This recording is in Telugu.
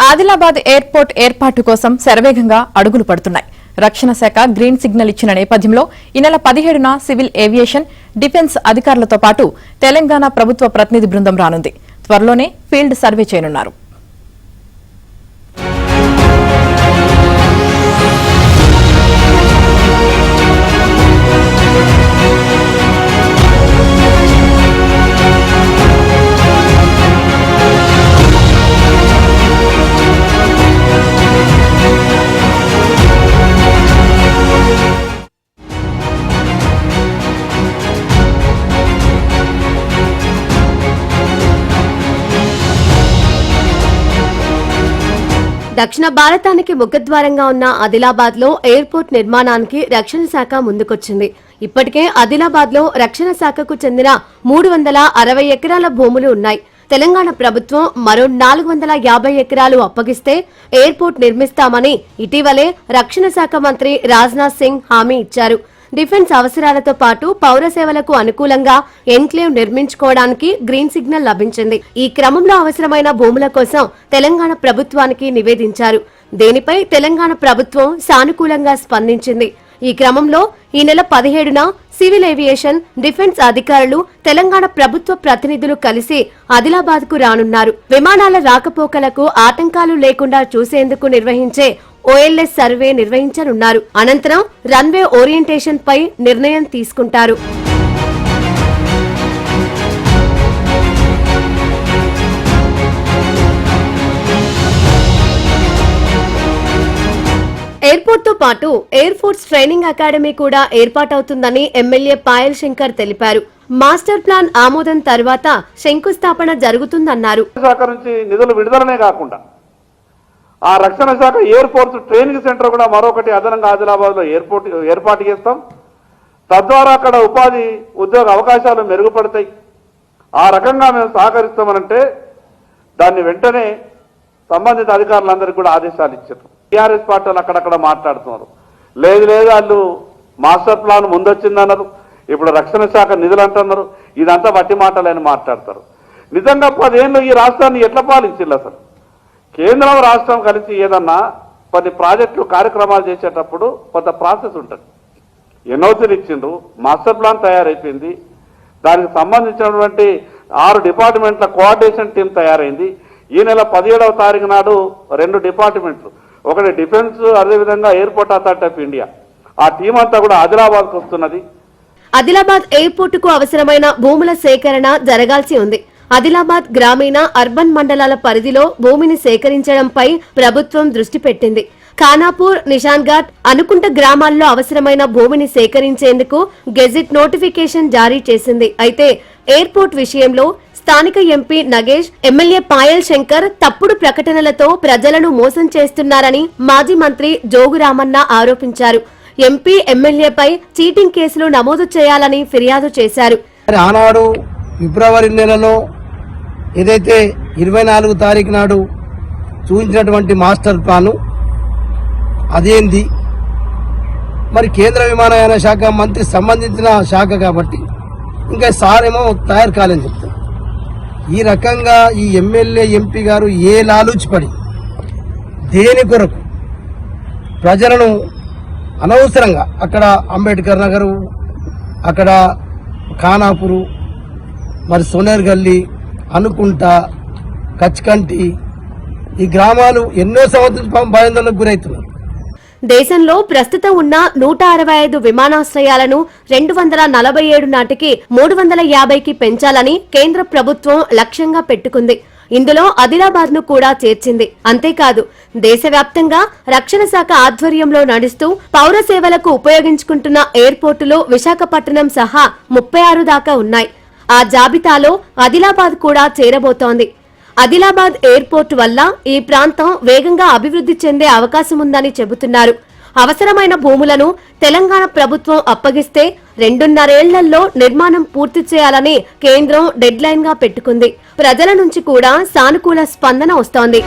ఆదిలాబాద్ ఎయిర్పోర్ట్ ఏర్పాటు కోసం శరవేగంగా అడుగులు పడుతున్నాయి. రక్షణ శాఖ గ్రీన్ సిగ్నల్ ఇచ్చిన నేపథ్యంలో ఈ నెల 17న సివిల్ ఏవియేషన్, డిఫెన్స్ అధికారులతో పాటు తెలంగాణ ప్రభుత్వ ప్రతినిధి బృందం రానుంది. త్వరలోనే ఫీల్డ్ సర్వే చేయనున్నారు. దక్షిణ భారతానికి ముఖద్వారంగా ఉన్న ఆదిలాబాద్ లో ఎయిర్పోర్ట్ నిర్మాణానికి రక్షణ శాఖ ముందుకొచ్చింది. ఇప్పటికే ఆదిలాబాద్ లో రక్షణ శాఖకు చెందిన 360 ఎకరాల భూములు ఉన్నాయి. తెలంగాణ ప్రభుత్వం మరో 450 ఎకరాలు అప్పగిస్తే ఎయిర్పోర్ట్ నిర్మిస్తామని ఇటీవలే రక్షణ శాఖ మంత్రి రాజ్నాథ్ సింగ్ హామీ ఇచ్చారు. డిఫెన్స్ అవసరాలతో పాటు పౌర సేవలకు అనుకూలంగా ఎన్క్లేవ్ నిర్మించుకోవడానికి గ్రీన్ సిగ్నల్ లభించింది. ఈ క్రమంలో అవసరమైన భూముల కోసం తెలంగాణ ప్రభుత్వానికి నివేదించారు. దీనిపై తెలంగాణ ప్రభుత్వం సానుకూలంగా స్పందించింది. ఈ క్రమంలో ఈ నెల 17న సివిల్ ఏవియేషన్, డిఫెన్స్ అధికారులు, తెలంగాణ ప్రభుత్వ ప్రతినిధులు కలిసి ఆదిలాబాద్ కు రానున్నారు. విమానాల రాకపోకలకు ఆటంకాలు లేకుండా చూసేందుకు నిర్వహించే ఓఎల్ఎస్ సర్వే నిర్వహించనున్నారు. అనంతరం రన్వే ఓరియంటేషన్ పై నిర్ణయం తీసుకుంటారు. ఎయిర్పోర్ట్ తో పాటు ఎయిర్ ఫోర్స్ ట్రైనింగ్ అకాడమీ కూడా ఏర్పాటవుతుందని ఎమ్మెల్యే పాయల్ శంకర్ తెలిపారు. మాస్టర్ ప్లాన్ ఆమోదం తర్వాత శంకుస్థాపన జరుగుతుందన్నారు. నిధులు విడుదలనే కాకుండా ఆ రక్షణ శాఖ ఎయిర్ ఫోర్స్ ట్రైనింగ్ సెంటర్ కూడా మరొకటి అదనంగా ఆదిలాబాద్ లో ఏర్పాటు చేస్తాం. తద్వారా అక్కడ ఉద్యోగ అవకాశాలు మెరుగుపడతాయి. ఆ రకంగా మేము సహకరిస్తామనంటే దాన్ని వెంటనే సంబంధిత అధికారులందరికీ కూడా ఆదేశాలు ఇచ్చారు. టీఆర్ఎస్ పార్టీలు అక్కడక్కడ మాట్లాడుతున్నారు. లేదు వాళ్ళు మాస్టర్ ప్లాన్ ముందొచ్చిందన్నారు, ఇప్పుడు రక్షణ శాఖ నిధులు అంటున్నారు. ఇదంతా వట్టి మాటలని మాట్లాడతారు. నిజంగా 10 ఏళ్ళు ఈ రాష్ట్రాన్ని ఎట్లా పాలించింది? అసలు కేంద్రం రాష్ట్రం కలిసి ఏదన్నా కొన్ని ప్రాజెక్టులు కార్యక్రమాలు చేసేటప్పుడు కొంత ప్రాసెస్ ఉంటుంది. ఎన్ఓసీలు ఇచ్చిండ్రు, మాస్టర్ ప్లాన్ తయారైపోయింది, దానికి సంబంధించినటువంటి 6 డిపార్ట్మెంట్ల కోఆర్డినేషన్ టీం తయారైంది. ఈ నెల 17వ తారీఖు నాడు 2 డిపార్ట్మెంట్లు, ఒకటి డిఫెన్స్, అదేవిధంగా ఎయిర్పోర్ట్ అథారిటీ ఆఫ్ ఇండియా, ఆ టీం అంతా కూడా ఆదిలాబాద్కు వస్తున్నది. ఆదిలాబాద్ ఎయిర్పోర్ట్ కు అవసరమైన భూముల సేకరణ జరగాల్సి ఉంది. ఆదిలాబాద్ గ్రామీణ, అర్బన్ మండలాల పరిధిలో భూమిని సేకరించడంపై ప్రభుత్వం దృష్టి పెట్టింది. ఖానాపూర్, నిషాన్ఘాట్, అనుకుంట గ్రామాల్లో అవసరమైన భూమిని సేకరించేందుకు గెజిట్ నోటిఫికేషన్ జారీ చేసింది. అయితే ఎయిర్పోర్ట్ విషయంలో స్థానిక ఎంపీ నగేష్, ఎమ్మెల్యే పాయల్ శంకర్ తప్పుడు ప్రకటనలతో ప్రజలను మోసం చేస్తున్నారని మాజీ మంత్రి జోగు రామన్న ఆరోపించారు. ఎంపీ, ఎమ్మెల్యేపై చీటింగ్ కేసులు నమోదు చేయాలని ఫిర్యాదు చేశారు. ఆనాడు ఫిబ్రవరి నెలలో ఏదైతే 24 తారీఖు నాడు చూపించినటువంటి మాస్టర్ ప్లాను అదేంది మరి కేంద్ర విమానయాన శాఖ మంత్రి సంబంధించిన శాఖ కాబట్టి ఇంకా సార్ ఏమో తయారు కాలేని చెప్తారు. ఈ రకంగా ఈ ఎమ్మెల్యే, ఎంపీ గారు ఏ లాలూచిపడి దేని కొరకు ప్రజలను అనవసరంగా అక్కడ అంబేద్కర్ నగరు, అక్కడ ఖానాపూరు, మరి సోనేర్ గల్లీ, అనుకుంటా, కచ్కంటి, ఈ గ్రామాలు ఎన్నో సంవత్సరాల భయాందోళనకు గురవుతున్నారు. దేశంలో ప్రస్తుతం ఉన్న 165 విమానాశ్రయాలను 247 నాటికి 350కి పెంచాలని కేంద్ర ప్రభుత్వం లక్ష్యంగా పెట్టుకుంది. ఇందులో ఆదిలాబాద్ ను కూడా చేర్చింది. అంతేకాదు దేశవ్యాప్తంగా రక్షణ శాఖ ఆధ్వర్యంలో నడుస్తూ పౌర సేవలకు ఉపయోగించుకుంటున్న ఎయిర్పోర్టులు విశాఖపట్నం సహా 36 దాకా ఉన్నాయి. ఆ జాబితాలో ఆదిలాబాద్ కూడా చేరబోతోంది. ఆదిలాబాద్ ఎయిర్పోర్ట్ వల్ల ఈ ప్రాంతం వేగంగా అభివృద్ధి చెందే అవకాశముందని చెబుతున్నారు. అవసరమైన భూములను తెలంగాణ ప్రభుత్వం అప్పగిస్తే 2.5 ఏళ్లలో నిర్మాణం పూర్తి చేయాలని కేంద్రం డెడ్ లైన్ గా పెట్టుకుంది. ప్రజల నుంచి కూడా సానుకూల స్పందన వస్తోంది.